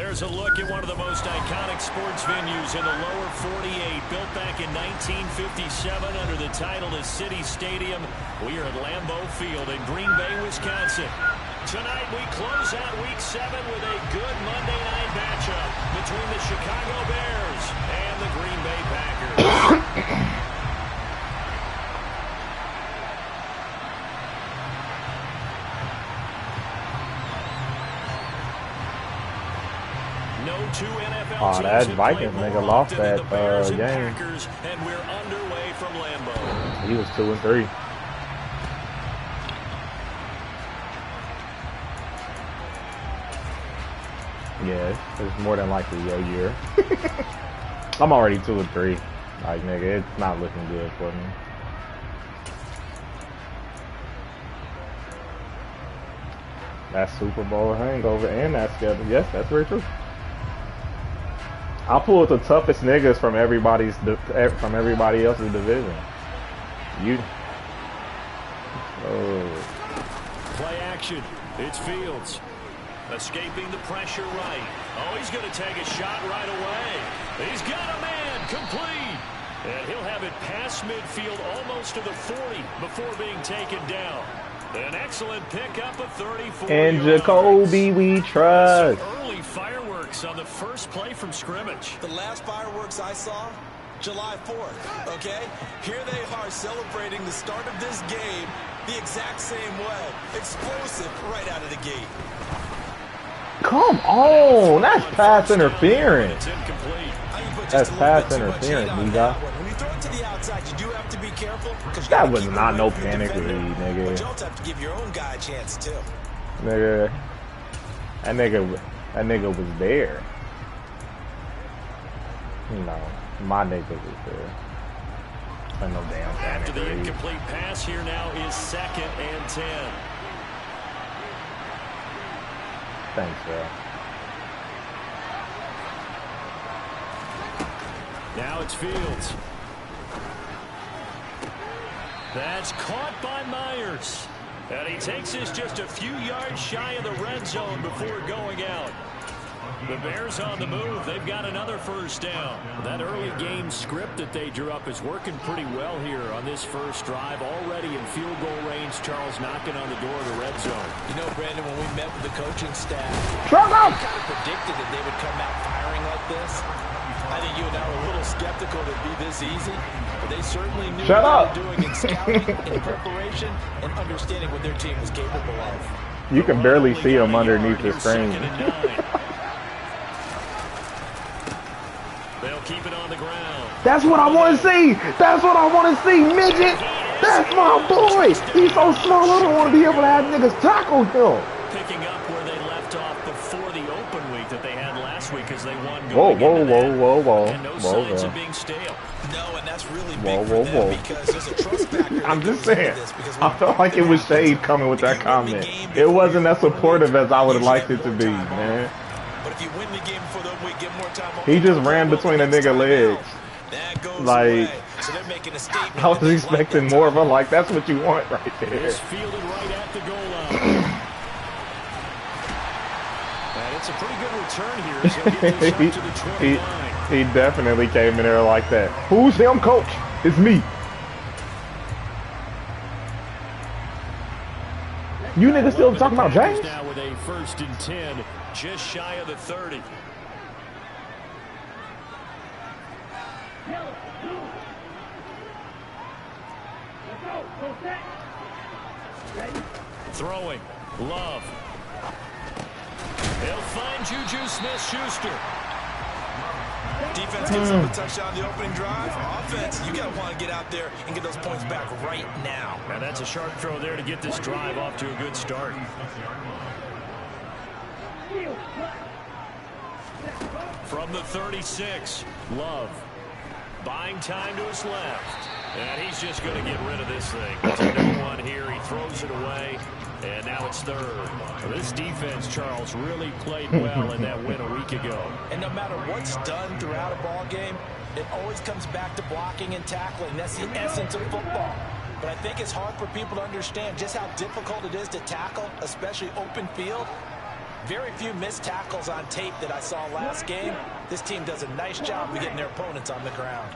There's a look at one of the most iconic sports venues in the lower 48, built back in 1957 under the title of City Stadium. We are at Lambeau Field in Green Bay, Wisconsin. Tonight we close out Week 7 with a good Monday night matchup between the Chicago Bears and the Green Bay Packers. Oh, that Vikings nigga lost that game. And we're underway from Lambeau. He was 2-3. Yeah, it's more than likely your year. I'm already 2-3. Like, nigga, it's not looking good for me. That Super Bowl hangover and that schedule. Yes, that's very true. I pulled the toughest niggas from everybody else's division. You. Oh. Play action. It's Fields. Escaping the pressure right. Oh, he's going to take a shot right away. He's got a man complete. And he'll have it past midfield almost to the 40 before being taken down. An excellent pickup of 34 And yards. Jacoby we trust. Some early fireworks on the first play from scrimmage. The last fireworks I saw, July 4th, okay? Here they are celebrating the start of this game the exact same way. Explosive right out of the gate. Come on, that's pass interference. It's incomplete. That's pass interference, nigga. When you throw it to the outside, you do have to be careful. That was not no panic read, nigga. But you also have to give your own guy a chance, too. Nigga. That nigga was there. No, my nigga was there. Ain't no damn panic After the read. incomplete pass, here now is 2nd and 10. Thanks, bro. Now it's Fields. That's caught by Myers. And he takes this just a few yards shy of the red zone before going out. The Bears on the move. They've got another first down. That early game script that they drew up is working pretty well here on this first drive. Already in field goal range, Charles knocking on the door of the red zone. You know, Brandon, when we met with the coaching staff, Shut up! we kind of predicted that they would come out firing like this. I think you and I were a little skeptical that it'd be this easy, but they certainly knew Shut what up. they were doing in scouting, in preparation, and understanding what their team was capable of. You can barely see him underneath the screen. They'll keep it on the ground. That's what I want to see. That's what I want to see, midget. That's my boy. He's so small, I don't want to be able to have niggas tackle him. Picking up where they left off before the open week that they had last week as they won Whoa, going whoa, into whoa, that. whoa, whoa. And no Whoa, signs whoa. of being stale. No, and that's really big Whoa, for whoa, them whoa. because there's a trust factor. I'm that just goes into saying. this because I felt like it was shade coming with that comment. It wasn't as supportive as I would have liked it to be, man. But if you win the game before the week, get more time. He just ran between a nigga legs. That goes Like, away. So they're making a statement. I was expecting more of a, like, that's what you want right there. It's fielded right at the goal line. And it's a pretty good return here as he'll get this up to the 29. He definitely came in there like that. Who's him, coach? It's me. You niggas still talking about James? Now with a 1st and 10, just shy of the 30. Throwing. Love. He'll find Juju Smith-Schuster. Defense gives up a touchdown the opening drive. Offense, you got to want to get out there and get those points back right now. Now that's a sharp throw there to get this drive off to a good start. From the 36, Love. Buying time to his left. And he's just going to get rid of this thing. It's a no one here. He throws it away. And now it's 3rd. So this defense, Charles, really played well in that win a week ago. And no matter what's done throughout a ball game, it always comes back to blocking and tackling. That's the essence of football. But I think it's hard for people to understand just how difficult it is to tackle, especially open field. Very few missed tackles on tape that I saw last game. This team does a nice job of getting their opponents on the ground.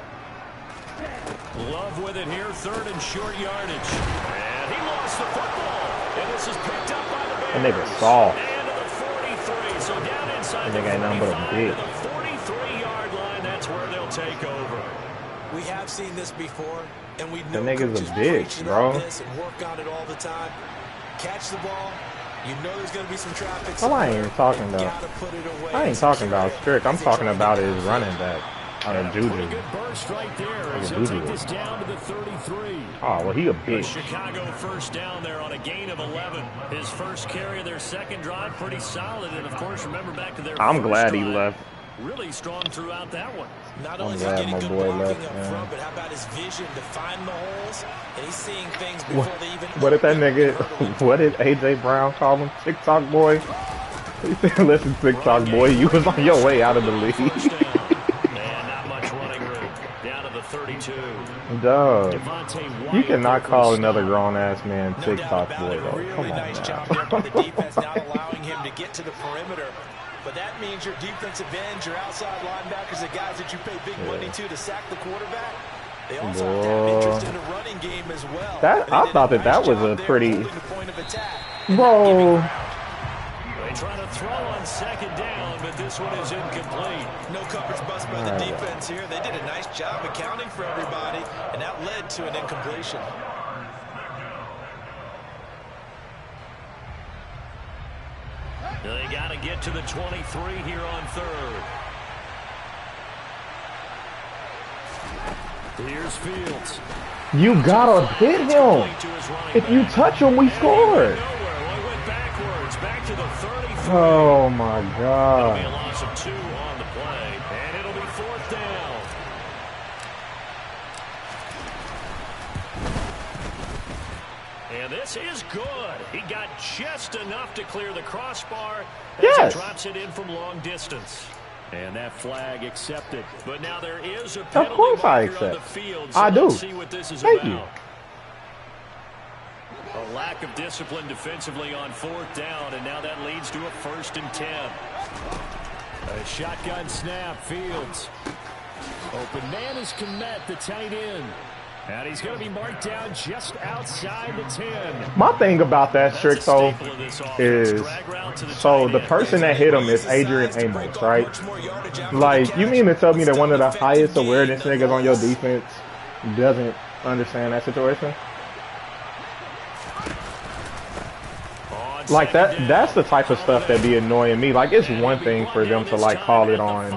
Love with it here, 3rd and short yardage. And he lost the football. And this is picked up by the Bears. And they were soft. And to the 43. So down inside and they got nothing but a big. the 43-yard line. That's where they'll take over. We have seen this before, and we The know niggas coaches are big, preaching bro. on this and work on it all the time. Catch the ball. You know there's going to be some traffic. Oh, I ain't even talking about. I ain't talking about Strick. I'm talking about his running back. Juju. Good burst right there as he'll take this down to the 33. Oh, well, he a bitch. Chicago first down there on a gain of 11. His first carry of their second drive, pretty solid. And, of course, remember back to their I'm first glad he drive, left. Really strong throughout that one. Not I'm only is he glad getting my good boy blocking left, up man. front, but how about his vision to find the holes? And he's seeing things before they even... What did that nigga, what did A.J. Brown call him? TikTok boy? He said, listen, TikTok boy, you was on your way out of the league. First down. And not much running room. Down to the 32. Dog. Devontae Wyatt You cannot call first another down. grown-ass man No doubt TikTok about boy, it. though. Really Come on nice job now. there by the defense, not allowing him to get to the perimeter. But that means your defensive ends, your outside linebackers, the guys that you pay big money to sack the quarterback, they also have to have interest in the running game as well. I thought that was a pretty... Bro. They try to throw on second down, but this one is incomplete. No coverage bust by the defense here. They did a nice job accounting for everybody, and that led to an incompletion. They got to get to the 23 here on 3rd. Here's Fields. You gotta hit him. If you touch him, we scored. Back to the 33. Oh my It'll be a God. loss of 2 on the play, and it'll be 4th down. And this is good. He got just enough to clear the crossbar as Yes. he drops it in from long distance. And that flag accepted. But now there is a Of penalty course I marker on the accept. field, so I do. let's see what this is Thank about. you. A lack of discipline defensively on 4th down, and now that leads to a 1st and 10. A shotgun snap, Fields. Open man is Kmet, the tight end. And he's going to be marked down just outside the 10. My thing about that trick, though, is so the person that hit him is Adrian Amos, right? Like, you mean to tell me that one of the highest awareness niggas on your defense doesn't understand that situation? Like, that's the type of stuff that be annoying me. Like, it's one thing for them to, like, call it on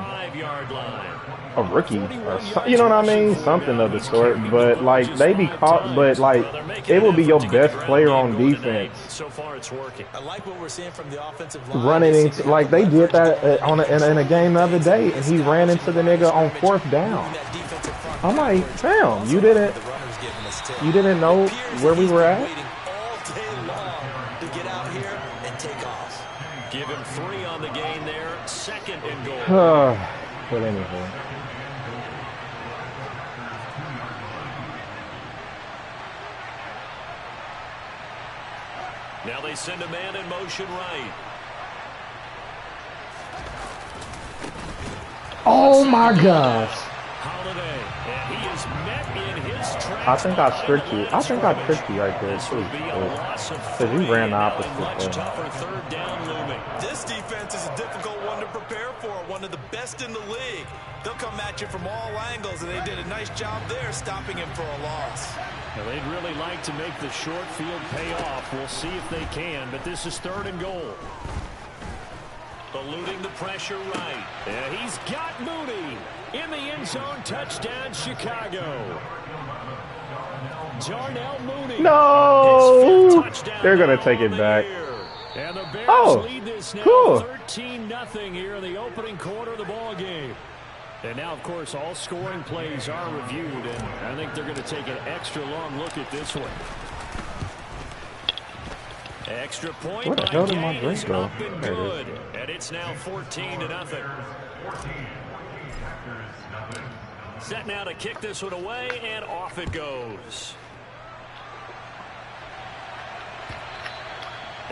a rookie or something, you know what I mean? Something of the sort. But, like, they be caught, but, like, it will be your best player on defense. So far, it's working. I like what we're seeing from the offensive line. Running into, like, they did that in a game the other day, and he ran into the nigga on 4th down. I'm like, damn, you didn't know where we were at? Give him 3 on the gain there. 2nd and goal. But anyway. Now they send a man in motion right. Oh my gosh. Holiday, and he is met in his tracks. I think I tricked you. I think I tricked you right there This too. would be a loss of 3. Because you ran the Now a opposite much way. tougher 3rd down looming. This defense is a difficult one to prepare for, one of the best in the league. They'll come at you from all angles, and they did a nice job there stopping him for a loss. Now they'd really like to make the short field pay off. We'll see if they can, but this is 3rd and goal. Eluding the pressure right. And he's got Mooney in the end zone. Touchdown, Chicago. Darnell Mooney. No! His 5th touchdown They're going to now take on it the back. year. And the Bears Oh, lead this now cool. 13-0 here in the opening quarter of the ball game. And now, of course, all scoring plays are reviewed, and I think they're going to take an extra long look at this one. Extra point. Where the hell did my drink is go? up and There it good. is. And it's now 14-0. Set now to kick this one away, and off it goes.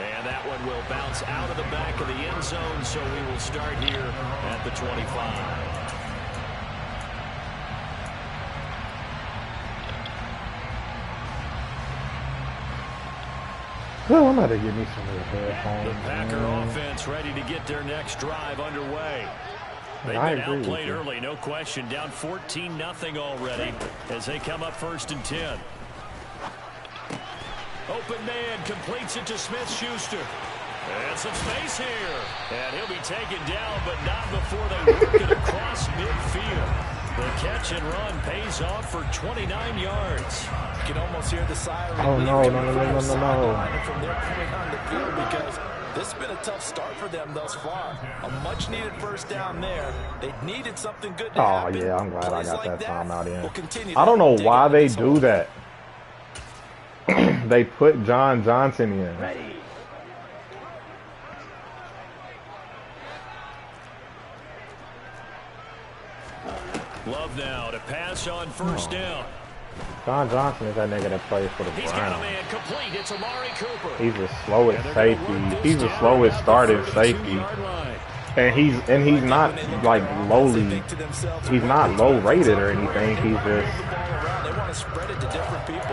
And that one will bounce out of the back of the end zone, so we will start here at the 25. Oh, I'm about to give me some of the headphones. The Packer offense ready to get their next drive underway. They've been outplayed early, no question. Down 14-0 already as they come up 1st and 10. Open man completes it to Smith-Schuster. And some space here. And he'll be taken down, but not before they work it across midfield. The catch and run pays off for 29 yards. You can almost hear the siren. Oh, no. From their point on the field, because this has been a tough start for them thus far. A much-needed first down there. They needed something good to happen. Oh, yeah, I'm glad I got like that timeout in. I I don't know why they do that. They put John Johnson in. Ready. Love now to pass on 1st down. John Johnson is that nigga that plays for the Browns. He's got a man complete. It's Amari Cooper. He's the slowest safety. He's the slowest starting safety. And he's not like lowly. He's not low rated or anything. He's just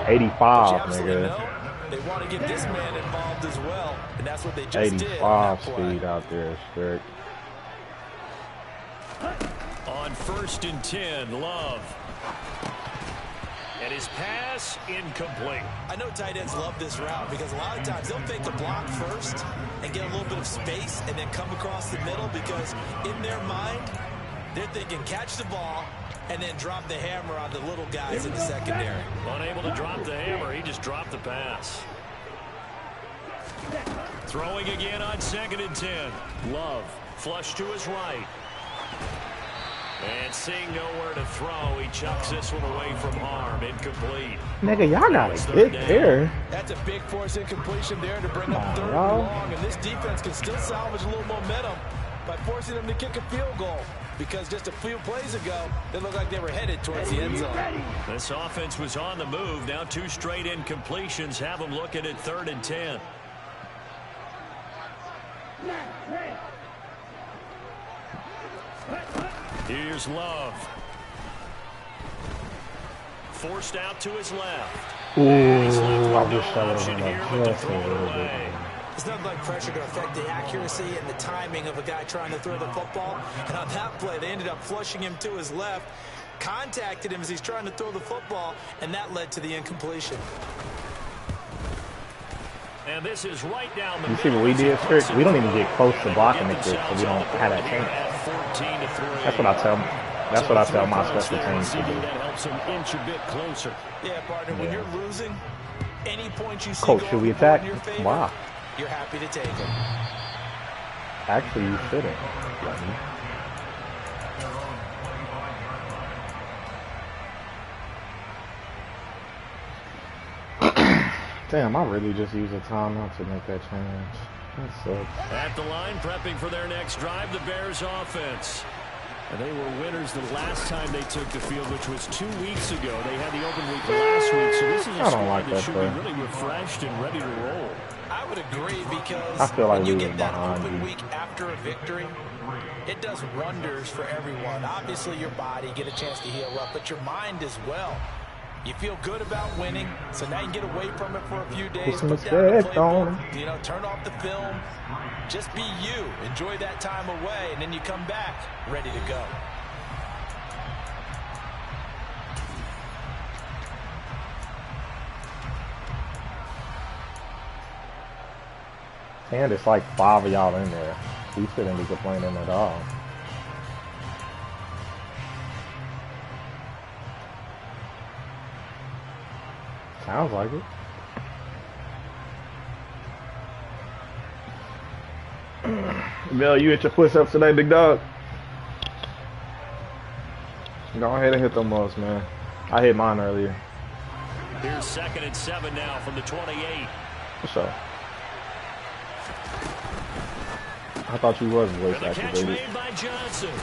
85, nigga. They want to get this man involved as well, and that's what they just 85 speed out there, strict. On 1st and 10, Love. And his pass incomplete. I know tight ends love this route because a lot of times they'll fake the block first and get a little bit of space and then come across the middle, because in their mind, they're thinking catch the ball and then drop the hammer on the little guys in the secondary. Unable to drop the hammer, he just dropped the pass. Throwing again on 2nd and 10. Love, flush to his right. And seeing nowhere to throw, he chucks this one away from harm. Incomplete. Nigga, y'all got a good there. That's a big force incompletion there to bring up 3rd and long. And this defense can still salvage a little momentum by forcing them to kick a field goal. Because just a few plays ago, they looked like they were headed towards the end zone. This offense was on the move. Now 2 straight incompletions have them looking at 3rd and 10. Here's Love. Forced out to his left. Ooh, I wish I would option here have but to just throw a it little away. bit. There's nothing like pressure to affect the accuracy and the timing of a guy trying to throw the football. And on that play, they ended up flushing him to his left, contacted him as he's trying to throw the football, and that led to the incompletion. And this is right down the You see what we did, Strick? We don't even get close to blocking the kick, so we don't have that chance. That's what I tell my special teams to do. That helps them inch a bit closer. Yeah, partner, when you're losing, any point you see Coach, should we attack? in your favor, Wow. you're happy to take it. Actually, you shouldn't. Damn, I really just used a timeout to make that change. That sucks. At the line, prepping for their next drive, the Bears offense. And they were winners the last time they took the field, which was 2 weeks ago. They had the open week last week, so this is a squad that should be really refreshed and ready to roll. I would agree, because I feel like when you we get was that behind open you. week after a victory, it does wonders for everyone. Obviously, your body, get a chance to heal up, but your mind as well. You feel good about winning, so now you can get away from it for a few days. Put down the playbook, turn off the film. Just be you. Enjoy that time away, and then you come back ready to go. And it's like 5 of y'all in there. We shouldn't be complaining at all. Sounds like it. Bill, you hit your push-ups today, big dog? Go ahead and hit them mugs, man. I hit mine earlier. Here's 2nd and 7 now from the 28. What's up? I thought you was voice The catch activated. made by Johnson.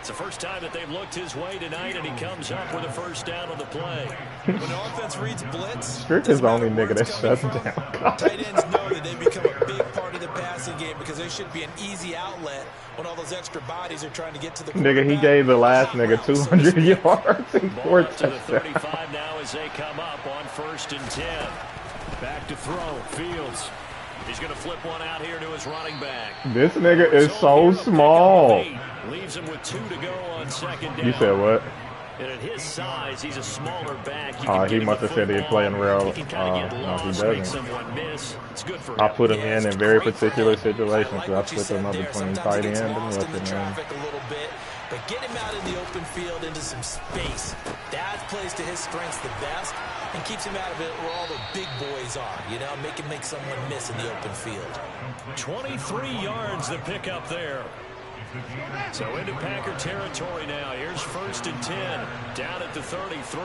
the first time that they've looked his way tonight, and he comes up with a first down on the play. When the offense reads blitz, Strick is the only nigga that shuts down. Tight ends know that they become a big part of the passing game because they should be an easy outlet when all those extra bodies are trying to get to the nigga, he gave the last nigga 200 yards and 4 touchdowns. To the 35 now as they come up on 1st and 10. Back to throw. Fields. He's going to flip one out here to his running back. This nigga is so small. Leaves him with 2 to go on 2nd down. You said what? And at his size, he's a smaller back. He must have said he'd play in real. No, he doesn't. I put him in very particular situations. So I split him up between tight end and left him. But get him out in the open field into some space. That plays to his strengths the best and keeps him out of it where all the big boys are. You know, make him make someone miss in the open field. 23 yards the pickup there. So into Packer territory now. Here's 1st and 10. Down at the 33.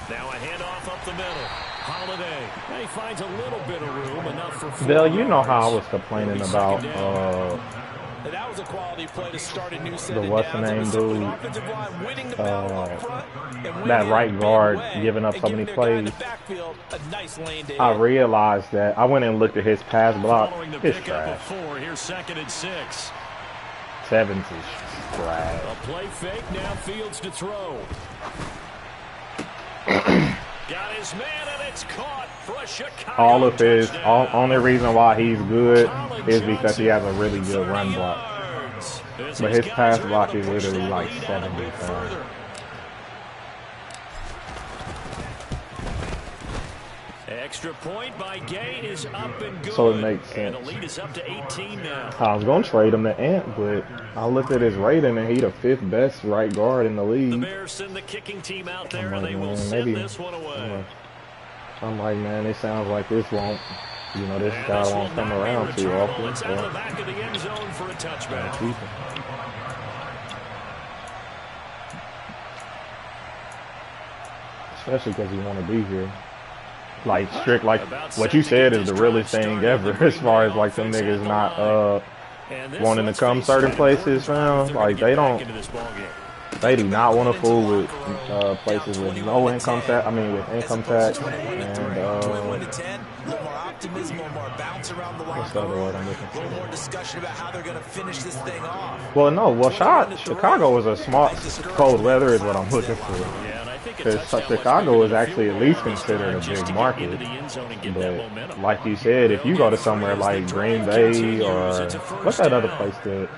Now a handoff up the middle. Holiday. He finds a little bit of room, enough for 4 Dale, you know yards. how I was complaining about that was a quality play to start a new set the what's the name dude, that that right guard giving up so many plays. I realized that. I went and looked at his pass block. It's trash. Here's 2nd and 6. 7's is trash. A play fake, now Fields to throw. Got his man, and it's caught for a Chicago touchdown. Only reason why he's good is because he has a really good run block. But his pass block is literally like 70 pounds. Extra point by Gay is up and good. So it makes sense. And the lead is up to 18 now. I was going to trade him to Ant, but I looked at his rating and he's the 5th best right guard in the league. The Bears send the kicking team out there, and they will send this one away. I'm like, man, it sounds like this won't, this guy won't come around too often. It's out of the back of the end zone for a touchback. Especially because he want to be here. Like, strict, like, what you said is the realest thing ever as far as, like, them niggas not, wanting to come certain places, fam. Like, they do not want to fool with, places with no income tax, with income tax, and, what's the other word I'm looking for? Well, no, Chicago is a smart, cold weather is what I'm looking for. Because Chicago is actually at least considered a big market. But like you said, if you go to somewhere like Green Bay or what's that other place that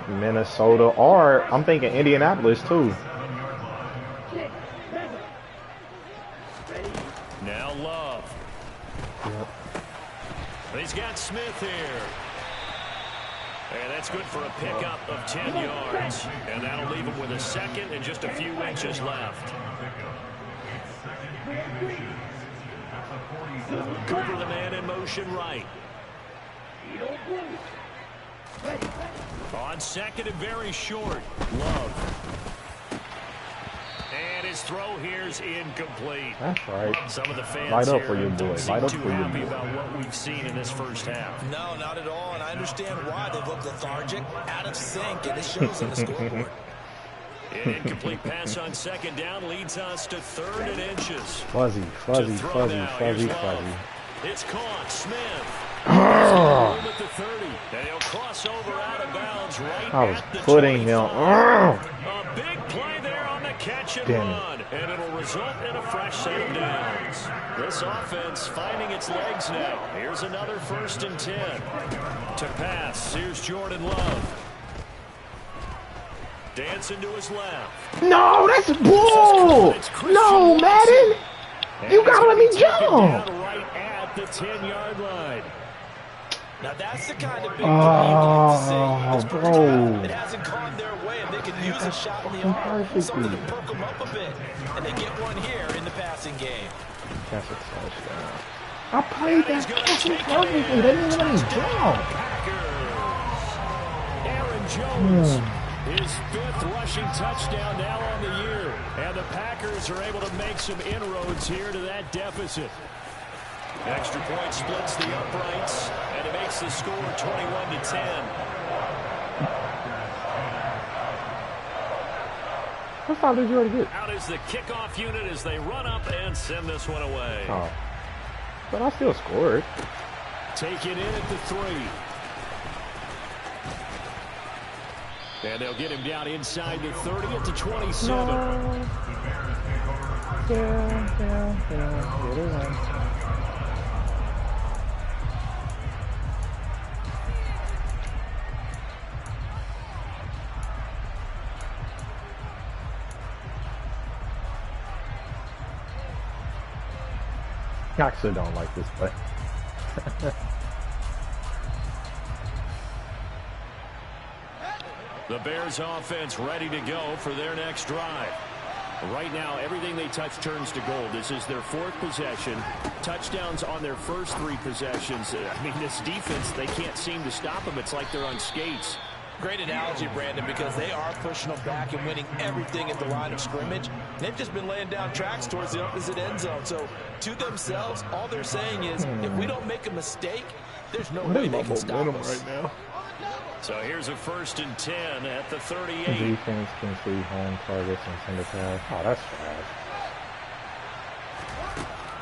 Minnesota, or I'm thinking Indianapolis too. Now Love. Yep. He's got Smith here. And that's good for a pickup of 10 yards. And that'll leave him with a 2nd and just a few inches left. Cooper, the man in motion right. On 2nd and very short. Love. And his throw here's incomplete. That's right. Some of the fans Light up for your boy. Light up for your boy. About what we've seen in this first half. No, not at all. And I understand why they look lethargic, out of sync, and it shows on the scoreboard. An incomplete pass on 2nd down leads us to 3rd and inches. Fuzzy. It's caught. Smith. At the 30. And he'll cross over out of bounds right I was at the putting him. A big play there on the catch and run. And it'll result in a fresh set of downs. This offense finding its legs now. Here's another 1st and 10. To pass. Here's Jordan Love. Dancing to his left. No, that's bull. No, Madden. You gotta let me jump. Right at the 10-yard line. Now that's the kind of big bro. It hasn't gone their way, and they can use a shot in the arm, something to perk them up a bit, and they get one here in the passing game. That's a touchdown. I played that passing perfectly. They didn't let me jump. Aaron Jones. His 5th rushing touchdown now on the year. And the Packers are able to make some inroads here to that deficit. Extra point splits the uprights, and it makes the score 21-10. What foul did you already get? Out is the kickoff unit as they run up and send this one away. Oh. But I still scored. Take it in at the 3. And they'll get him down inside the 30 at the 27. No. Yeah. Get it in. I actually don't like this play. The Bears offense ready to go for their next drive. Right now, everything they touch turns to gold. This is their 4th possession. Touchdowns on their first 3 possessions. I mean, this defense, they can't seem to stop them. It's like they're on skates. Great analogy, Brandon, because they are pushing them back and winning everything at the line of scrimmage. They've just been laying down tracks towards the opposite end zone. So, to themselves, all they're saying is, if we don't make a mistake, there's no way they can stop us. Right now. So here's a 1st and 10 at the 38. Defense can see home targets and send a pass. Oh, that's fast.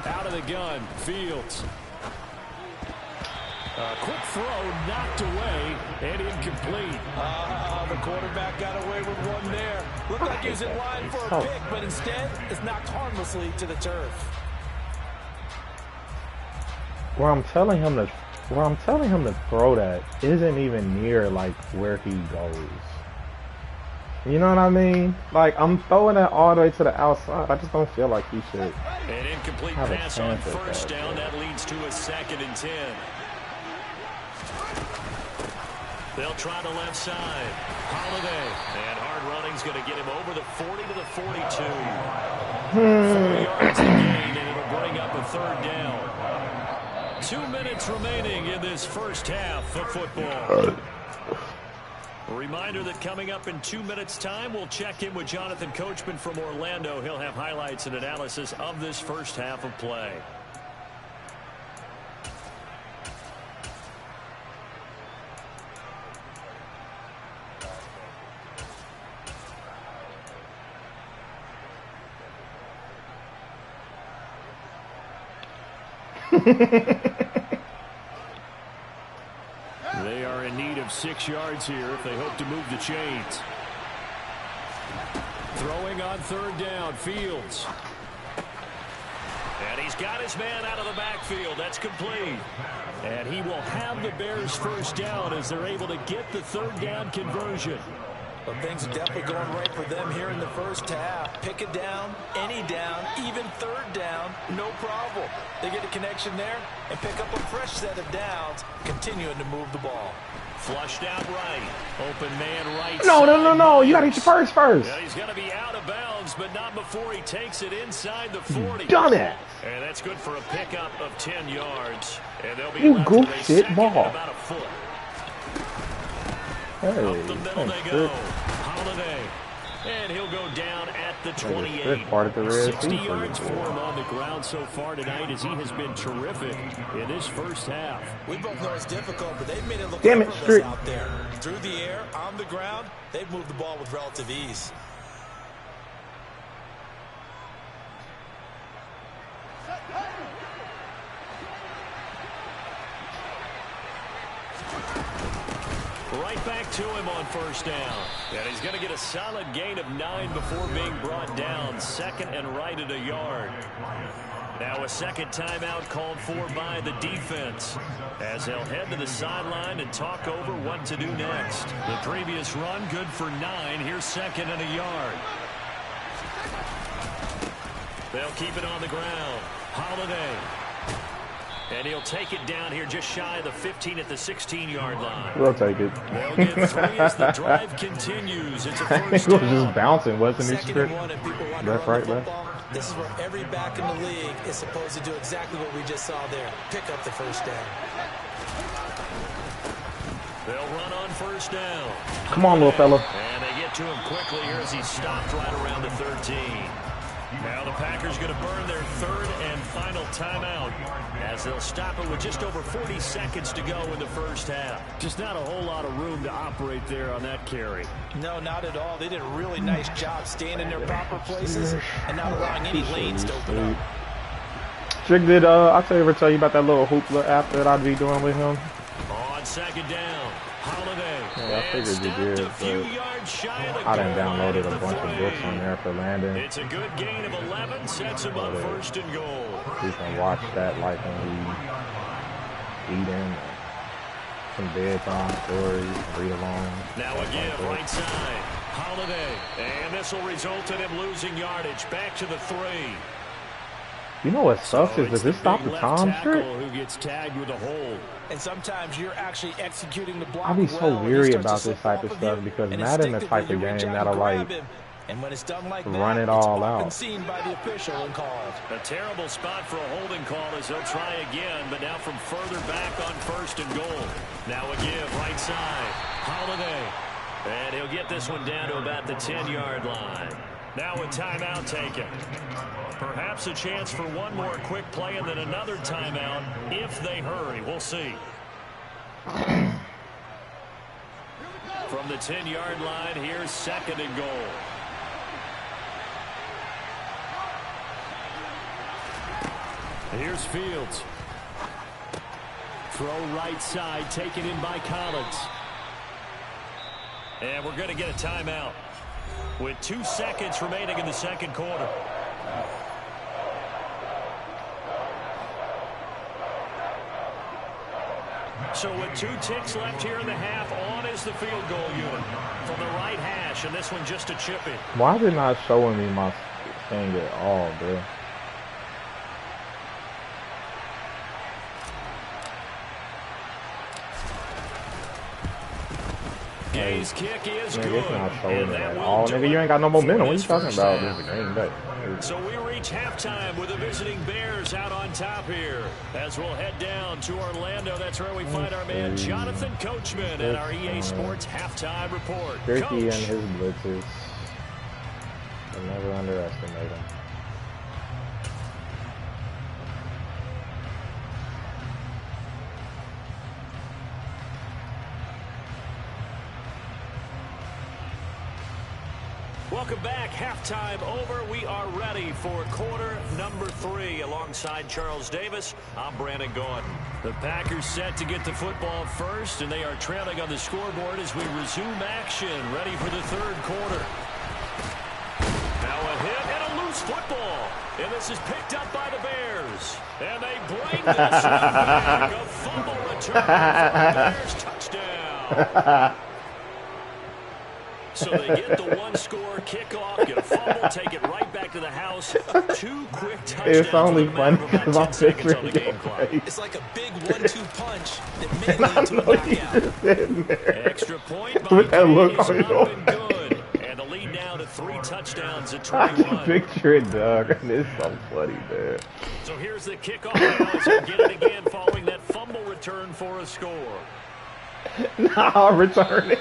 Out of the gun, Fields. A quick throw knocked away and incomplete. The quarterback got away with one there. Looked like he was in line for a pick, but instead it's knocked harmlessly to the turf. Where I'm telling him to throw that isn't even near like where he goes. You know what I mean? Like, I'm throwing that all the way to the outside. I just don't feel like he should. An incomplete pass on 1st down. That leads to a 2nd and 10. They'll try the left side. Holiday. And hard running's going to get him over the 40 to the 42. 4 yards to gain, and it'll bring up a 3rd down. 2 minutes remaining in this first half of football. A reminder that coming up in 2 minutes' time, we'll check in with Jonathan Coachman from Orlando. He'll have highlights and analysis of this first half of play. They are in need of 6 yards here if they hope to move the chains. Throwing on 3rd down, Fields. And he's got his man out of the backfield. That's complete. And he will have the Bears 1st down as they're able to get the 3rd down conversion. Well, things are definitely going right for them here in the first half. Pick it down, any down, even 3rd down, no problem. They get a connection there and pick up a fresh set of downs, continuing to move the ball. Flushed out right. Open man right. No. You got to hit your first. Yeah, he's going to be out of bounds, but not before he takes it inside the 40. Done it. And that's good for a pickup of 10 yards. And they'll be You left goof with a shit second ball. and about a foot. Hey, Up the middle they go. Holiday. And he'll go down at the 28. Part of the Red 60 Sea yards for him on the ground so far tonight as he has been terrific in this first half. We both know it's difficult, but they've made it look Damn it, effortless Strick. out there. Through the air, on the ground, they've moved the ball with relative ease. Right back to him on 1st down. And he's going to get a solid gain of 9 before being brought down. 2nd and right at a yard. Now a 2nd timeout called for by the defense as they'll head to the sideline and talk over what to do next. The previous run good for 9. Here's 2nd and a yard. They'll keep it on the ground. Holiday. And he'll take it down here just shy of the 15 at the 16-yard line. We'll take it. They'll get 3 as the drive continues. It's a It was first down. just bouncing, wasn't it, Second and Strick? one, and people want to Left, run right, the left. football. This is where every back in the league is supposed to do exactly what we just saw there. Pick up the 1st down. They'll run on 1st down. Come on, little fella. And they get to him quickly here as he stopped right around the 13. Now the Packers going to burn their 3rd and final timeout as as they'll stop it with just over 40 seconds to go in the first half. Just not a whole lot of room to operate there on that carry. No, not at all. They did a really nice job staying in their proper places and not allowing any lanes to open up. Trick, did I ever tell you about that little hoopla app that I'd be doing with him? On second down, Holiday. Yeah, I figured you did, but I done downloaded a bunch of books on there for Landon. It's a good gain of 11, sets him up first and goal. You can watch that like when we eating, some bedtime stories, read along. Now a give, right side, Holiday, and this will result in him losing yardage. Back to the 3. You know what sucks is, does this stop the time trick? Who gets tagged with a hold. And sometimes you're actually executing the block. I'll be so weary about this type of stuff because Madden the type of game that'll like and when it's done like run it all out. Seen by the official and called. A terrible spot for a holding call as they'll try again, but now from further back on first and goal. Now a give, right side, Holiday, and he'll get this one down to about the 10-yard line. Now a timeout taken. Perhaps a chance for one more quick play and then another timeout if they hurry. We'll see. From the 10-yard line, here's second and goal. Here's Fields. Throw right side, taken in by Collins. And we're going to get a timeout with 2 seconds remaining in the second quarter. So with 2 ticks left here in the half, on is the field goal unit from the right hash, and this one just a chip in. Why is it not showing me my thing at all, bro? Gay's kick is good. It's not showing it at all. Nigga, you ain't got no momentum. What are you talking about? This is a game day. So we reach halftime with the visiting Bears out on top here. As we'll head down to Orlando, that's where we find our man Jonathan Coachman at our EA Sports halftime report. Turkey and his blitzes. I'll never underestimate him. Welcome back. Halftime over. We are ready for quarter number 3. Alongside Charles Davis, I'm Brandon Gaudin. The Packers set to get the football first, and they are trailing on the scoreboard as we resume action, ready for the third quarter. Now a hit and a loose football. And this is picked up by the Bears. And they bring this one back. A fumble return for the Bears touchdown. So they get the one-score kickoff, get a fumble, take it right back to the house. 2 quick touchdowns. It's only funny because I'm picturing the game clock. It's like a big 1-2 punch that may lead to a knockout. Extra point by with that look Gaze, on up your and good. And the lead now to 3 touchdowns at 21. I can picture it, Doug, and it's so funny, man. So here's the kickoff now as we get it again following that fumble return for a score. Nah, I'll return it.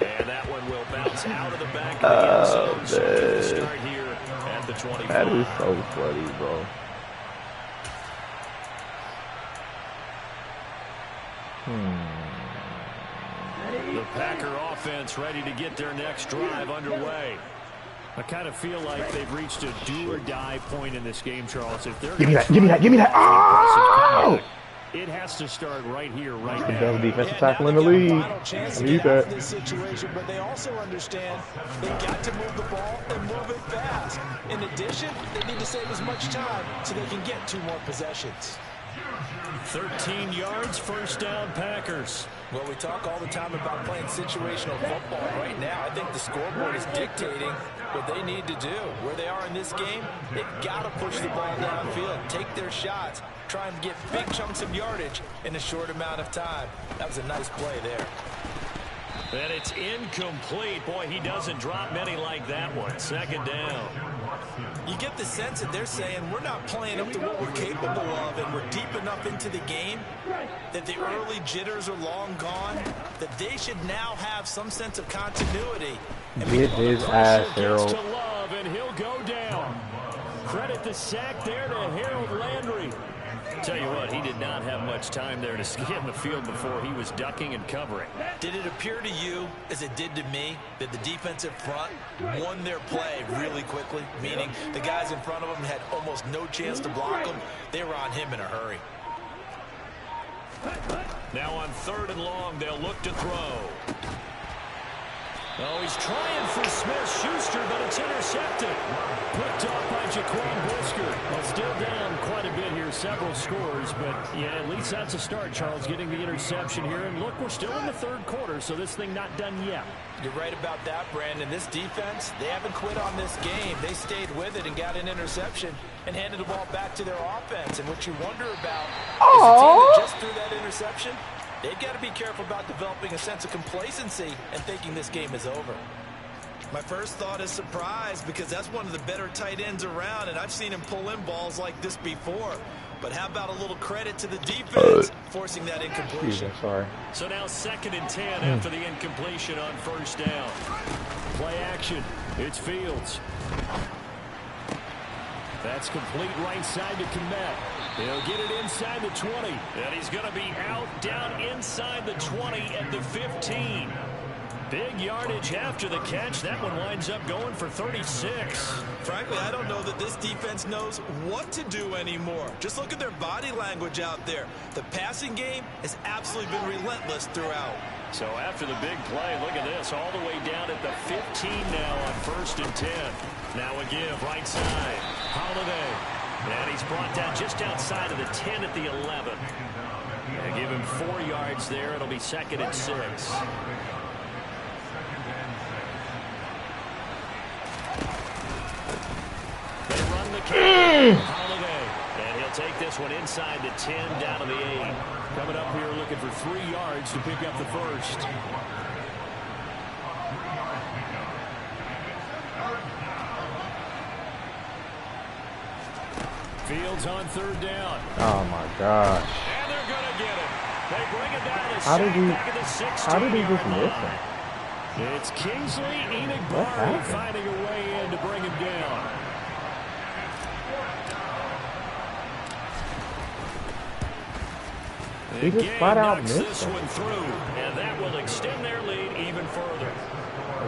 And that one will bounce out of the back of the end zone. So good start here at the 25. That is so funny, bro. The Packer offense ready to get their next drive underway. I kind of feel like they've reached a do-or-die point in this game, Charles. If they're Give me that, give me that, give me that. Oh! It has to start right here, right The now. best defensive tackle in the league. I need that. This situation, but they also understand they got to move the ball and move it fast. In addition, they need to save as much time so they can get 2 more possessions. 13 yards, first down, Packers. Well, we talk all the time about playing situational football. Right now, I think the scoreboard is dictating what they need to do. Where they are in this game, they've got to push the ball downfield, take their shots, try and get big chunks of yardage in a short amount of time. That was a nice play there. And it's incomplete. Boy, he doesn't drop many like that one. Second down. You get the sense that they're saying we're not playing up to what we're capable of, and we're deep enough into the game that the early jitters are long gone, that they should now have some sense of continuity. Get his ass, Gets Harold. to Love, and he'll go down. Credit the sack there to Harold Landry. Tell you what, he did not have much time there to scan the field before he was ducking and covering. Did it appear to you, as it did to me, that the defensive front won their play really quickly? Meaning the guys in front of them had almost no chance to block him. They were on him in a hurry. Now on 3rd and long, they'll look to throw. Oh, he's trying for Smith-Schuster, but it's intercepted. Picked off by Jaquan Brisker. Well, still down quite a bit here, several scores, but yeah, at least that's a start, Charles, getting the interception here. And look, we're still in the 3rd quarter, so this thing not done yet. You're right about that, Brandon. This defense, they haven't quit on this game. They stayed with it and got an interception and handed the ball back to their offense. And what you wonder about is the team that just threw that interception, they've got to be careful about developing a sense of complacency and thinking this game is over. My first thought is surprise, because that's one of the better tight ends around, and I've seen him pull in balls like this before. But how about a little credit to the defense forcing that incompletion? Sorry. So now 2nd and 10 after the incompletion on 1st down. Play action. It's Fields. That's complete right side to Kmet. He'll get it inside the 20. And he's going to be out down inside the 20 at the 15. Big yardage after the catch. That one winds up going for 36. Frankly, I don't know that this defense knows what to do anymore. Just look at their body language out there. The passing game has absolutely been relentless throughout. So after the big play, look at this, all the way down at the 15 now on 1st and 10. Now a give right side. Holiday. And he's brought down just outside of the 10 at the 11. And give him 4 yards there. It'll be 2nd and 6. They run the kick. Holiday. And he'll take this one inside the 10 down to the 8. Coming up here looking for 3 yards to pick up the first. Fields on 3rd down. Oh my gosh. And they're going to get it. They bring it down to How did he just miss him? It's Kingsley Enagbare finding a way in to bring him down. He just flat out missed this one through, and that will extend their lead even further.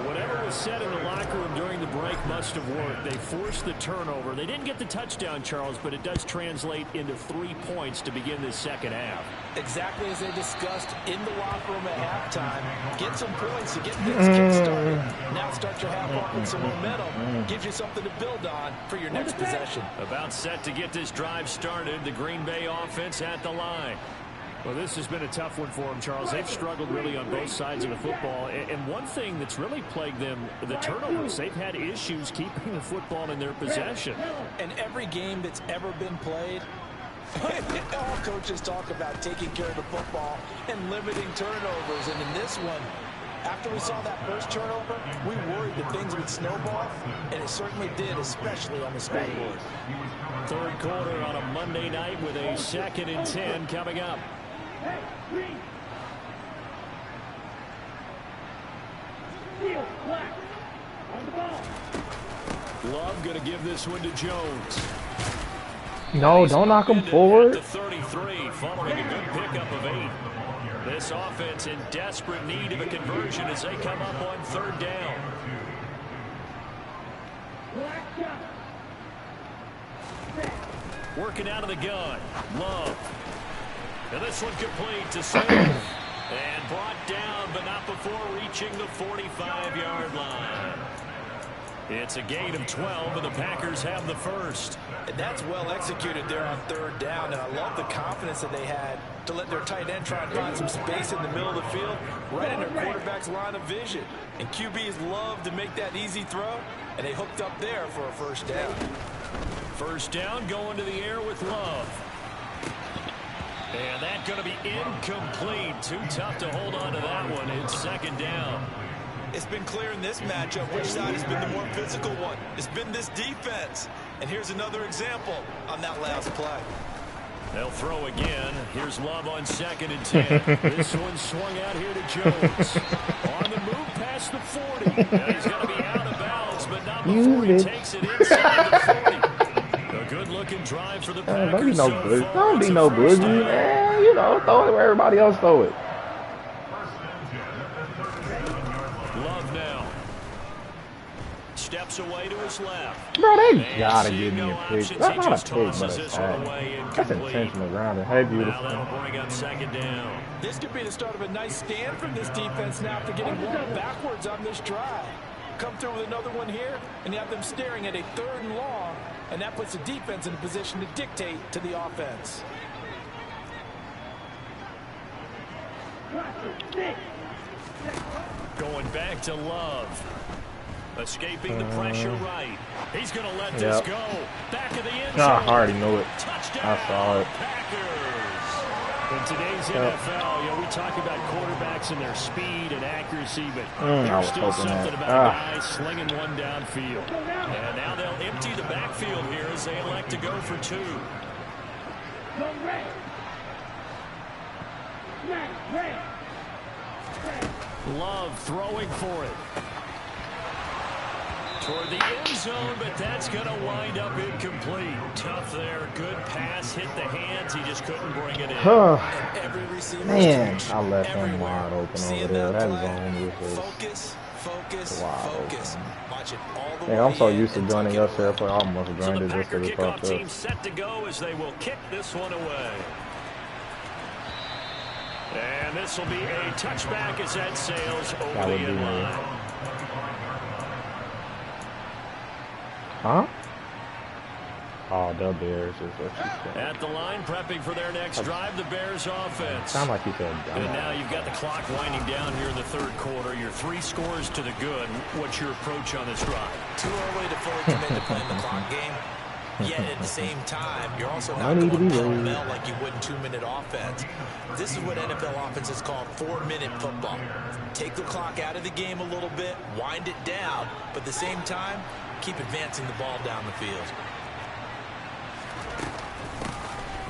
Whatever was said in the locker room during the break must have worked. They forced the turnover. They didn't get the touchdown, Charles, but it does translate into 3 points to begin this 2nd half. Exactly as they discussed in the locker room at halftime. Get some points to get things kick-started. Now start your half off with some momentum. Gives you something to build on for your next possession. About set to get this drive started. The Green Bay offense at the line. Well, this has been a tough one for them, Charles. They've struggled really on both sides of the football. And one thing that's really plagued them, the turnovers. They've had issues keeping the football in their possession. And every game that's ever been played, all coaches talk about taking care of the football and limiting turnovers. And in this one, after we saw that first turnover, we worried that things would snowball, and it certainly did, especially on the scoreboard. 3rd quarter on a Monday night with a 2nd and 10 coming up. Love going to give this one to Jones. No, don't knock him forward. 33, following a good pickup of 8. This offense in desperate need of a conversion as they come up on 3rd down. Working out of the gun. Love. And this one complete to Smith. And brought down, but not before reaching the 45-yard line. It's a gain of 12, and the Packers have the first. And that's well executed there on 3rd down. And I love the confidence that they had to let their tight end try and find some space in the middle of the field, right in their quarterback's line of vision. And QBs love to make that easy throw, and they hooked up there for a 1st down. 1st down going to the air with Love. And that's going to be incomplete. Too tough to hold on to that one. It's 2nd down. It's been clear in this matchup which side has been the more physical one. It's been this defense. And here's another example on that last play. They'll throw again. Here's Love on 2nd and 10. This one swung out here to Jones. On the move past the 40. And he's going to be out of bounds, but not before he takes it inside the 40. The Good-looking drive for the Don't Packers be no so boogie. far. Don't be It's a no first boogie, down. man. You know, throw it where everybody else throw it. Love now. Steps away to his left. Bro, they And gotta seeing give me no a pick. options, That's he not a just pick, but tosses a this one sack. away That's incomplete. intentional grounding. Hey, Now beautiful. that'll bring up second down. This could be the start of a nice stand from this defense now after getting one backwards on this drive. Come through with another one here, and you have them staring at a 3rd and long, and that puts the defense in a position to dictate to the offense. Going back to Love. Escaping the pressure right. He's going to let this go. Back of the end zone. I already knew it. Touchdown, I saw it. Packers. In today's NFL, you know, we talk about quarterbacks and their speed and accuracy, but I there's was still hoping something that. about a guy slinging one downfield. And now they'll empty the backfield here as they elect to go for 2. Love throwing for it. Toward the end zone, but that's going to wind up incomplete. Tough there. Good pass. Hit the hands. He just couldn't bring it in. Every receiver Man, is I left him everywhere. wide open over Seeing there. That was play, on with his focus, wide focus. Watch it all the Man, I'm so way in used to and joining tuck us it here away. for almost So joined the it just Packer to the kickoff fucked team up. set to go as they will kick this one away. And this will be a touchback as that sails over That the would be end me. line. Huh? Oh, the Bears is what you said. At the line, prepping for their next drive, the Bears offense. Sound like you said. And now you've got the clock winding down here in the 3rd quarter. Your 3 scores to the good. What's your approach on this drive? Too early to fully commit to playing the clock game. Yet at the same time, you're also I not need to going be pell-mell ready. like you would in 2-minute offense. This is what NFL offenses call 4-minute football. Take the clock out of the game a little bit, wind it down, but at the same time, keep advancing the ball down the field.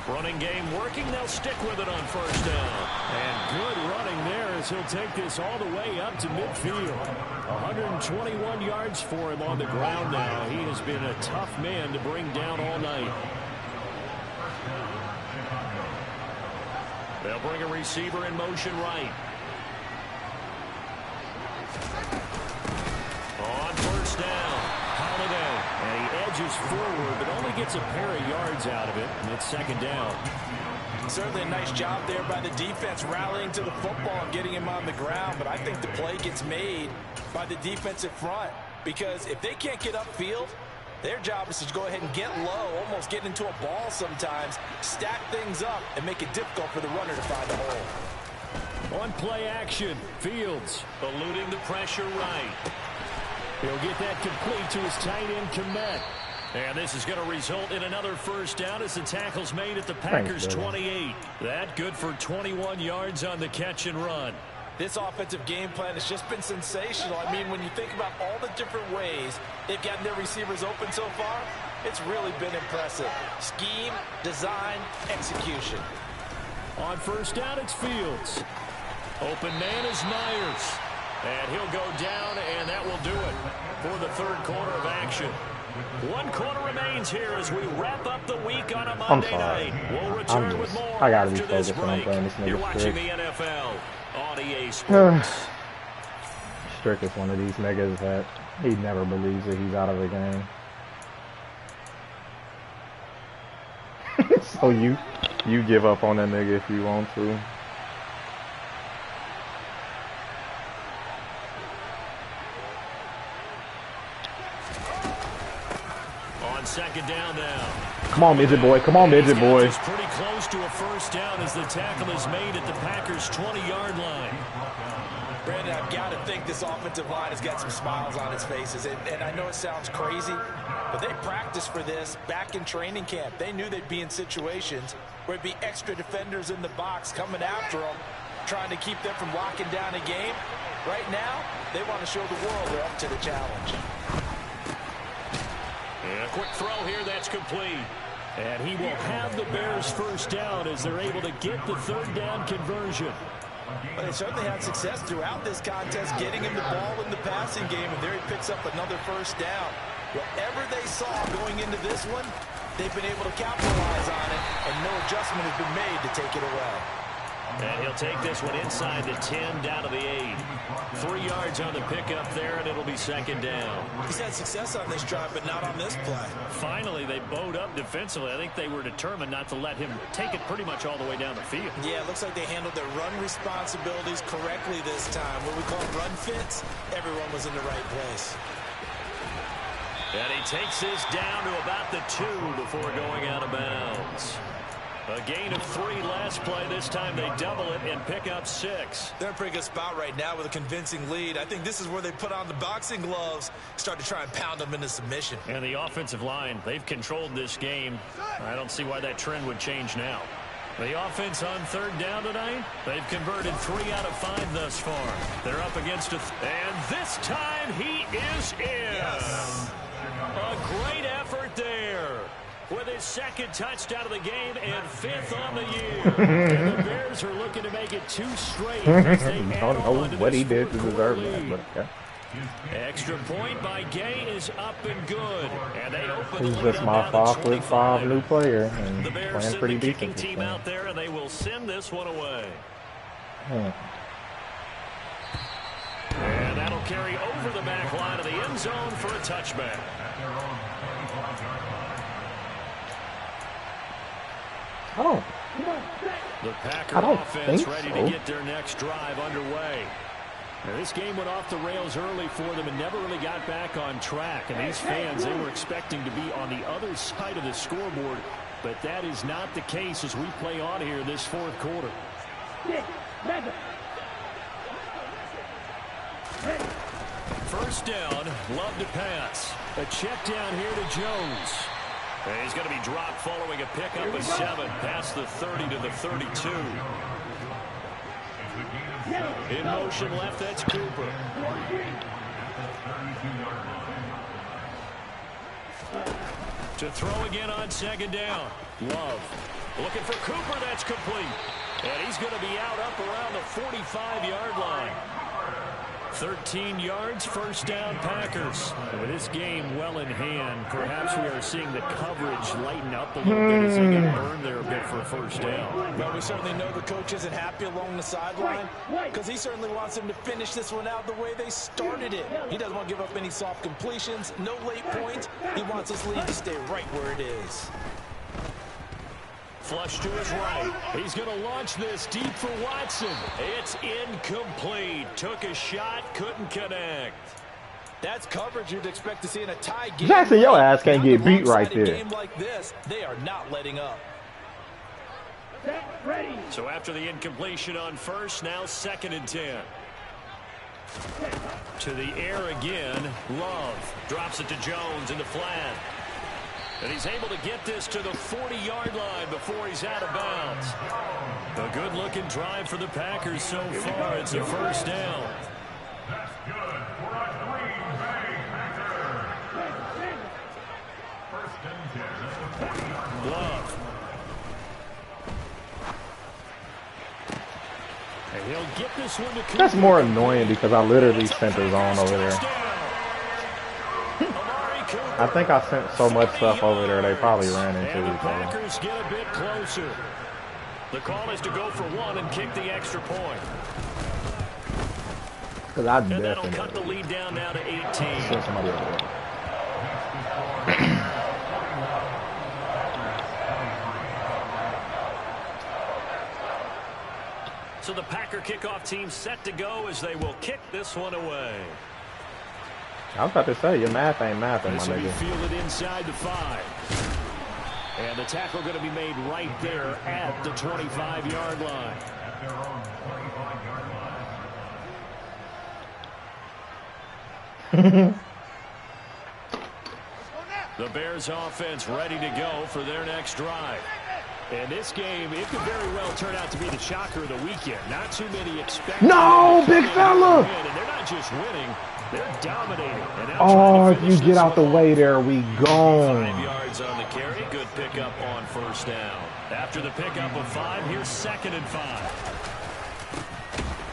Running game working. They'll stick with it on 1st down. And good running there as he'll take this all the way up to midfield. 121 yards for him on the ground now. He has been a tough man to bring down all night. They'll bring a receiver in motion right. On 1st down, Holiday. And he edges forward, but only gets a pair of yards out of it. And it's 2nd down. Certainly a nice job there by the defense rallying to the football and getting him on the ground, but I think the play gets made by the defensive front because if they can't get upfield, their job is to go ahead and get low, almost get into a ball sometimes, stack things up, and make it difficult for the runner to find a hole. On play action, Fields. Eluding the pressure right. He'll get that complete to his tight end, Kmet. And this is going to result in another 1st down as the tackle's made at the Packers' 28. That good for 21 yards on the catch and run. This offensive game plan has just been sensational. I mean, when you think about all the different ways they've gotten their receivers open so far, it's really been impressive. Scheme, design, execution. On 1st down, it's Fields. Open man is Myers. And he'll go down, and that will do it for the 3rd quarter of action. 1 quarter remains here as we wrap up the week on a Monday night. We'll return with more I gotta be after this focused when I'm break. playing this You're nigga watching Strick. the NFL on EA Sports. Strick is one of these niggas that he never believes that he's out of the game. So you give up on that nigga if you want to. On 2nd down now. Come on, midget boy. Come on, midget boy. He's pretty close to a 1st down as the tackle is made at the Packers' 20-yard line. Brandon, I've got to think this offensive line has got some smiles on its faces. And I know it sounds crazy, but they practiced for this back in training camp. They knew they'd be in situations where it'd be extra defenders in the box coming after them, trying to keep them from locking down a game. Right now, they want to show the world they're up to the challenge. And a quick throw here, that's complete. And he will have the Bears' 1st down as they're able to get the 3rd down conversion. But they certainly had success throughout this contest, getting him the ball in the passing game, and there he picks up another 1st down. Whatever they saw going into this one, They've been able to capitalize on it, and no adjustment has been made to take it away. And he'll take this one inside the 10, down to the 8. 3 yards on the pickup there, and it'll be second down. He's had success on this drive, but not on this play. Finally, they bowed up defensively. I think they were determined not to let him take it pretty much all the way down the field. Yeah, it looks like they handled their run responsibilities correctly this time. What we call run fits, everyone was in the right place. And he takes this down to about the 2 before going out of bounds. A gain of 3 last play. This time they double it and pick up 6. They're in a pretty good spot right now with a convincing lead. I think this is where they put on the boxing gloves, start to try and pound them into submission. And the offensive line, they've controlled this game. I don't see why that trend would change now. The offense on 3rd down tonight, they've converted 3 out of 5 thus far. They're up against and this time he is in. Yes. A great effort there. With his 2nd touchdown of the game and 5th on the year. And the Bears are looking to make it 2 straight. I don't know what he did to deserve that, but okay. Extra point by Gay is up and good. And they open He's the just my 5'5" new player and the Bears playing send pretty the kicking decent. team out there, and they will send this one away. And that'll carry over the back line of the end zone for a touchback. The Packer offense ready to get their next drive underway. Now, this game went off the rails early for them and never really got back on track. And these fans, they were expecting to be on the other side of the scoreboard. But that is not the case as we play on here this 4th quarter. First down, Love to pass. A check down here to Jones. And he's going to be dropped following a pickup of 7 past the 30 to the 32. In motion left, that's Cooper. To throw again on 2nd down. Love looking for Cooper. That's complete. And he's going to be out up around the 45-yard line. 13 yards, first down, Packers. With this game well in hand, perhaps we are seeing the coverage lighten up a little bit as they get burned there a bit for a first down. Well, we certainly know the coach isn't happy along the sideline because he certainly wants them to finish this one out the way they started it. He doesn't want to give up any soft completions, no late points. He wants his lead to stay right where it is. Flush to his right. He's going to launch this deep for Watson. It's incomplete. Took a shot, couldn't connect. That's coverage you'd expect to see in a tie game. Jackson, your ass can't get beat right there. Game like this, they are not letting up. So after the incompletion on first, now 2nd and 10. To the air again. Love drops it to Jones in the flat. And he's able to get this to the 40-yard line before he's out of bounds. A good-looking drive for the Packers so far. It's a first down. That's good for a Green Bay Packer. First and 10 at the 40-yard line. Love. And he'll get this one to Cooper. That's more annoying because I literally sent the zone over there. I think I sent so much stuff over there, they probably ran into And the each other. Packers get a bit closer. The call is to go for 1 and kick the extra point. Because I And that'll cut the definitely lead down now to 18. sent somebody over there. So the Packer kickoff team set to go as they will kick this one away. I was about to say, your math ain't mathing, my This will be nigga. fielded inside the 5. And the tackle going to be made right there at the 25-yard line. At their own 25-yard line. The Bears offense ready to go for their next drive. And this game, it could very well turn out to be the shocker of the weekend. Not too many expect. No, big fella! And they're not just winning, they're dominating. And now Oh, trying if to you finish get this out the one way there, we 5 gone. yards on the carry. Good pickup on first down. After the pickup of 5, here's 2nd and 5.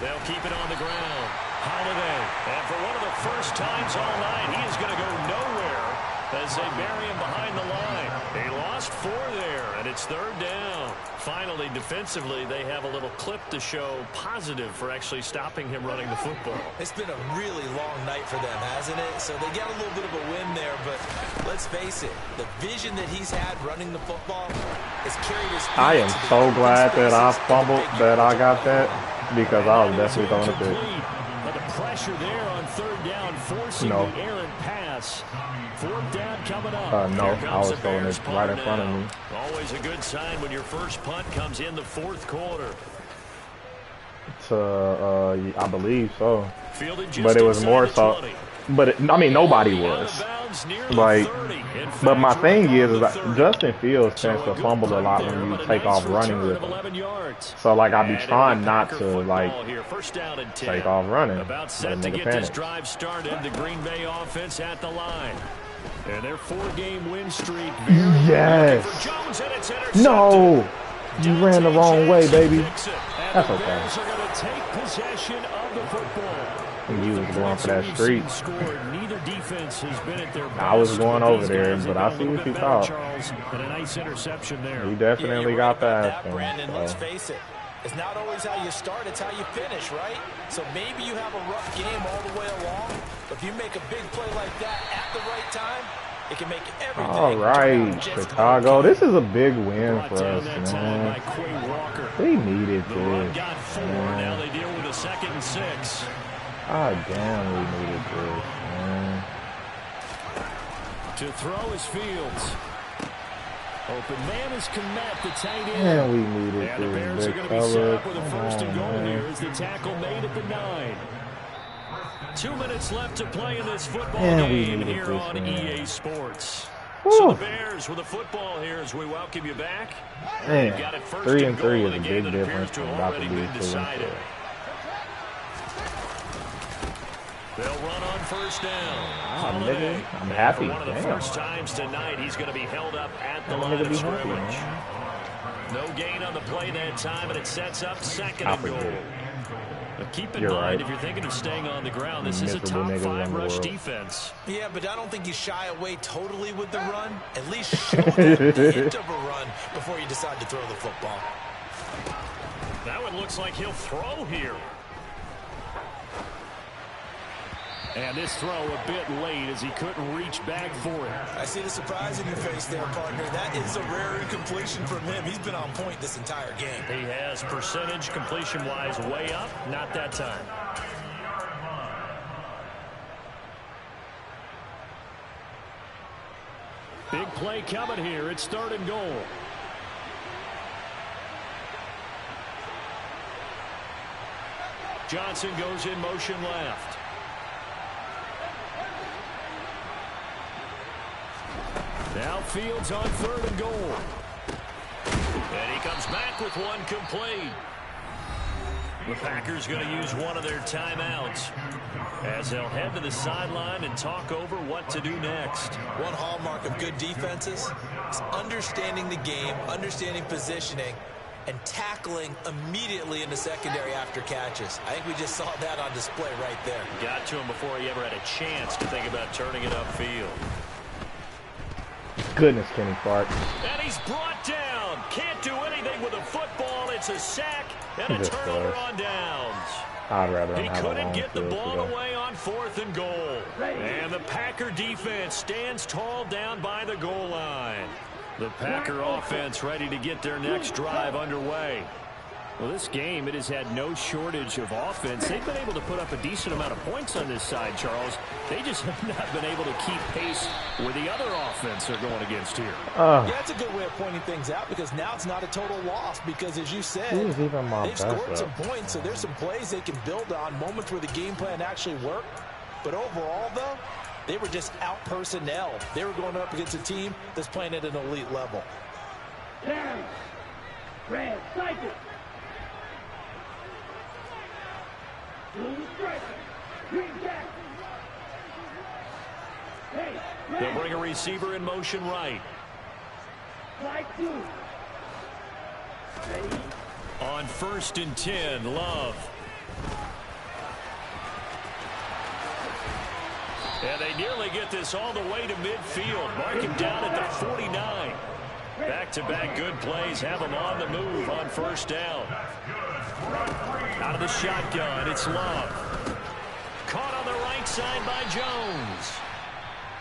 They'll keep it on the ground. Holiday. And for one of the first times all night, he is going to go nowhere. as they bury him behind the line. He lost 4 there, and it's 3rd down. Finally, defensively, they have a little clip to show positive for actually stopping him running the football. It's been a really long night for them, hasn't it? So they got a little bit of a win there, but let's face it, the vision that he's had running the football has carried his. I am so glad that I fumbled, that I got that, because I was definitely throwing a pick. But the pressure there on 3rd down, forcing the errant pass. 4th down coming up. No, I was throwing it right in front of me. Always a good sign when your first punt comes in the 4th quarter. I believe so. Fielded But it was more so. But I mean, nobody was. Like, but my thing is that Justin Fields tends to fumble a lot when you take off running with him. So like, I be trying not to like take off running. About set to get this drive started. The Green Bay offense at the line. And their 4-game win streak. Yes. No. You ran the wrong way, baby. That's okay. You was going for that streak. I was going over there, but I see what you thought. He definitely got past him. Brandon, let's face it. It's not always how you start, it's how you finish, right? So maybe you have a rough game all the way along, but if you make a big play like that at the right time, it can make everything. All right, Chicago. This is a big win for us, man. We needed this. Now they deal with a 2nd and 6. God damn, we needed this, man. To throw is Fields. Open man is Kmet, the tight end. Man, we needed and the Bears are going to be set up with a 1st and goal here as the tackle made at the 9. 2 minutes left to play in this football game here on EA Sports. Woo. So the Bears with the football here as we welcome you back. Man, got it 3 and 3 is a big that difference to from about to already be been 2 decided. and 4. They'll run on 1st down. I'm happy. For one of the first times tonight, he's going to be held up at the line of scrimmage. No gain on the play that time, and it sets up 2nd and goal. But keep in mind, if you're thinking of staying on the ground, this is a top 5 rush defense. Yeah, but I don't think you shy away totally with the run. At least show the hint of a run before you decide to throw the football. Now it looks like he'll throw here. And this throw a bit late as he couldn't reach back for it. I see the surprise in your face there, partner. That is a rare incompletion from him. He's been on point this entire game. He has percentage completion-wise way up. Not that time. Big play coming here. It's 3rd and goal. Johnson goes in motion left. Now Fields on 3rd and goal. And he comes back with one complete. The Packers going to use one of their timeouts as they'll head to the sideline and talk over what to do next. One hallmark of good defenses is understanding the game, understanding positioning, and tackling immediately in the secondary after catches. I think we just saw that on display right there. Got to him before he ever had a chance to think about turning it upfield. Goodness, Kenny Clark. And he's brought down. Can't do anything with a football. It's a sack and a turnover on downs. I'd rather he couldn't get the ball away on 4th and goal. And the Packer defense stands tall down by the goal line. The Packer offense ready to get their next drive underway. Well, this game, it has had no shortage of offense. They've been able to put up a decent amount of points on this side, Charles. They just have not been able to keep pace with the other offense they're going against here. Yeah, that's a good way of pointing things out because now it's not a total loss because, as you said, they've scored some points, so there's some plays they can build on, moments where the game plan actually worked. But overall, though, they were just out-personnel. They were going up against a team that's playing at an elite level. Red, cycle. They'll bring a receiver in motion right. On 1st and 10, Love. And they nearly get this all the way to midfield. Mark him down at the 49. Back-to-back good plays have him on the move on first down. Out of the shotgun, it's Love. Caught on the right side by Jones.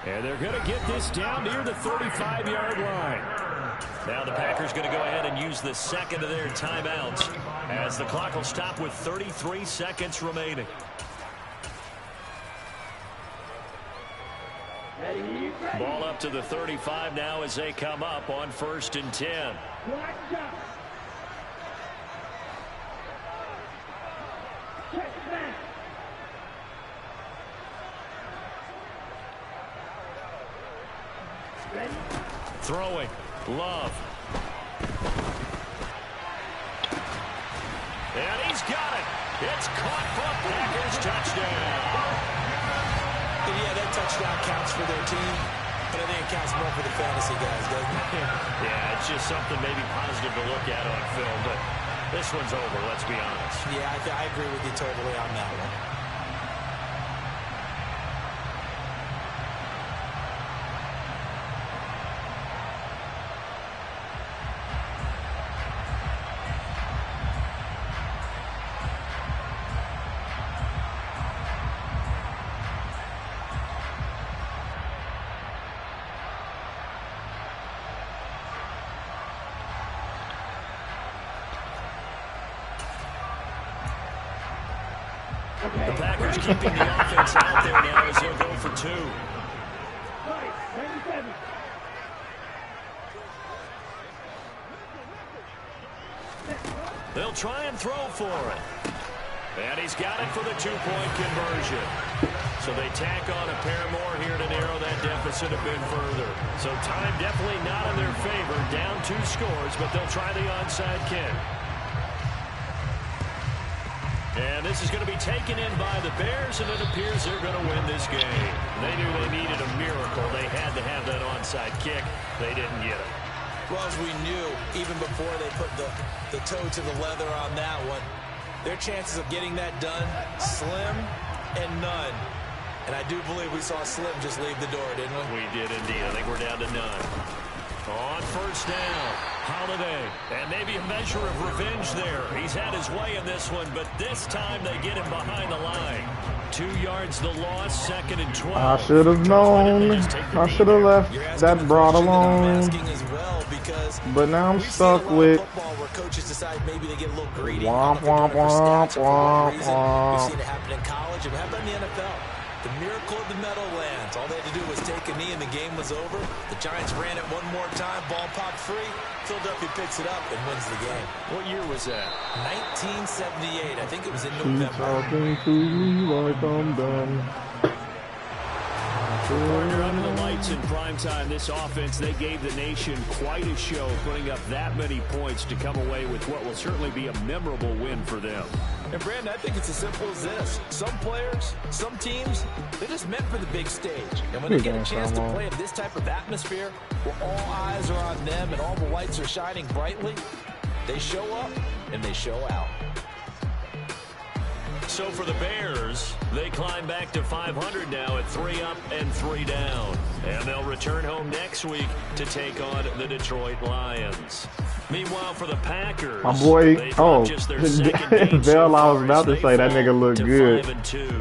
And they're going to get this down near the 35-yard line. Now the Packers going to go ahead and use the second of their timeouts as the clock will stop with 33 seconds remaining. Ball up to the 35 now as they come up on 1st and 10. Throwing. Love. And he's got it. It's caught for Packers touchdown. Yeah, that touchdown counts for their team, but I think it counts more for the fantasy guys, doesn't it? Yeah, it's just something maybe positive to look at on film, but this one's over, let's be honest. Yeah, I agree with you totally on that one. The Packers keeping the offense out there now as they'll go for 2. They'll try and throw for it. And he's got it for the 2-point conversion. So they tack on a pair more here to narrow that deficit a bit further. So time definitely not in their favor. Down 2 scores, but they'll try the onside kick. And this is going to be taken in by the Bears, and it appears they're going to win this game. They knew they needed a miracle. They had to have that onside kick. They didn't get it. Well, as we knew, even before they put the toe to the leather on that one, their chances of getting that done, slim and none. And I do believe we saw Slim just leave the door, didn't we? We did indeed. I think we're down to none. On first down, Holiday. And maybe a measure of revenge there. He's had his way in this one, but this time they get him behind the line. 2 yards the loss, 2nd and 12. I should have known. I should have left that broad alone. But now I'm stuck with coaches decide maybe they get a little greedy. Womp, womp, womp, womp, We've seen it happen in college, and how about in the NFL? The miracle of the Meadowlands. All they had to do was take a knee, and the game was over. The Giants ran it one more time. Ball popped free. Philadelphia picks it up and wins the game. What year was that? 1978. I think it was in Keep November. talking to me like I'm done. Partner under the lights in primetime, this offense, they gave the nation quite a show, putting up that many points to come away with what will certainly be a memorable win for them. And Brandon, I think it's as simple as this. Some players, some teams, they're just meant for the big stage. And when they get a chance to play in this type of atmosphere, where all eyes are on them and all the lights are shining brightly, they show up and they show out. So for the Bears, they climb back to 500 now at 3 up and 3 down. And they'll return home next week to take on the Detroit Lions. Meanwhile, for the Packers, my boy, Bill, I was about to say that nigga looked good.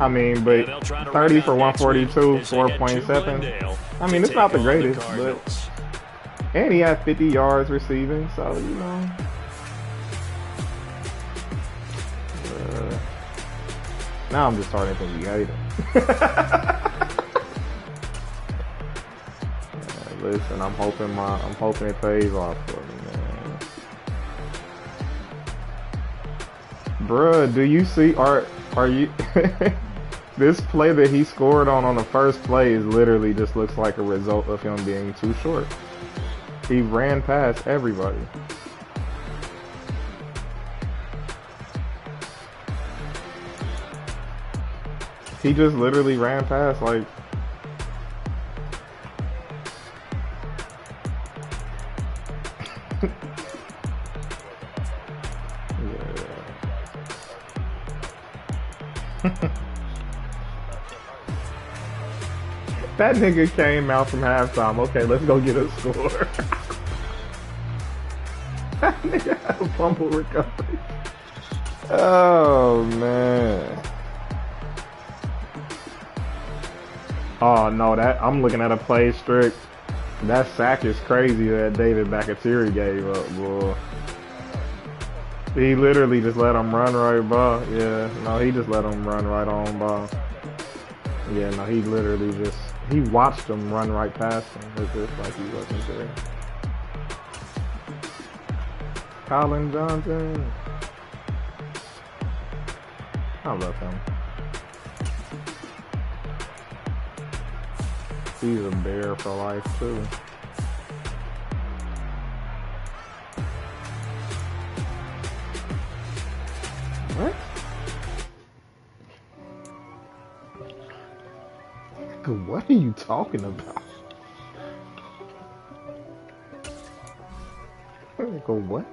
I mean, but 30 for 142, 4.7. I mean, it's not the greatest, but and he had 50 yards receiving, so you know. Now I'm just starting to think we hate him. Listen, I'm hoping it pays off for me, man. Bruh, do you see? Are you? This play that he scored on the first play is literally just looks like a result of him being too short. He ran past everybody. He just literally ran past, like, That nigga came out from halftime. Okay, let's go get a score. That nigga had a fumble recovery. Oh, man. Oh, no, I'm looking at a play strict. That sack is crazy that David Bakatiri gave up, boy. He literally just let him run right by. Yeah, no, he just let him run right on by. Yeah, no, he literally just, he watched him run right past him. It's just like he wasn't there. Colin Johnson. I love him. He's a bear for life, too. What? What are you talking about? What?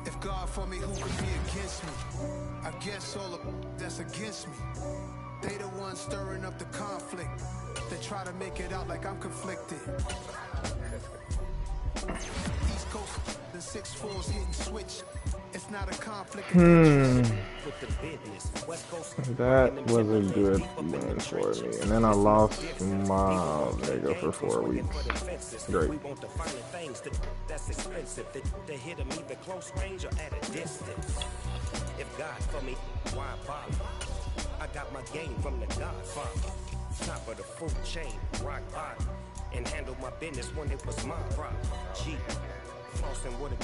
If God for me, who could be against me? I guess all of that's against me. They the ones stirring up the conflict. They try to make it out like I'm conflicted. East Coast, the 6-4's hitting switch. It's not a conflict. That was a good win for me. And then I lost my nigga for 4 weeks. Great. That's expensive. To hit him either close range or at a distance. If God for me, why bother? I got my game from the Godfather. Top of the food chain, rock bottom. And handle my business when it was my problem. G, flossing with a